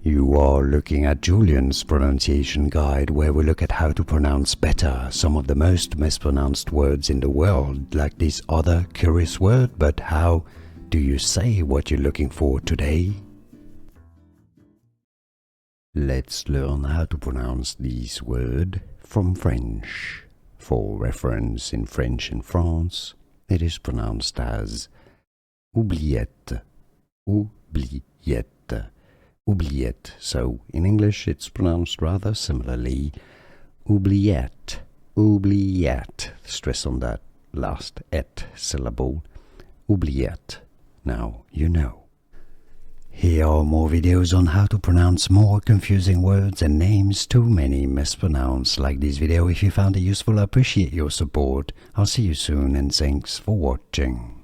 You are looking at Julian's pronunciation guide, where we look at how to pronounce better some of the most mispronounced words in the world, like this other curious word. But how do you say what you're looking for today? Let's learn how to pronounce this word from French. For reference, in French in France, it is pronounced as oubliette, oubliette, oubliette. So in English it's pronounced rather similarly, oubliette, oubliette. Stress on that last et syllable, oubliette. Now you know. Here are more videos on how to pronounce more confusing words and names too many mispronounced. Like this video if you found it useful. I appreciate your support. I'll see you soon and thanks for watching.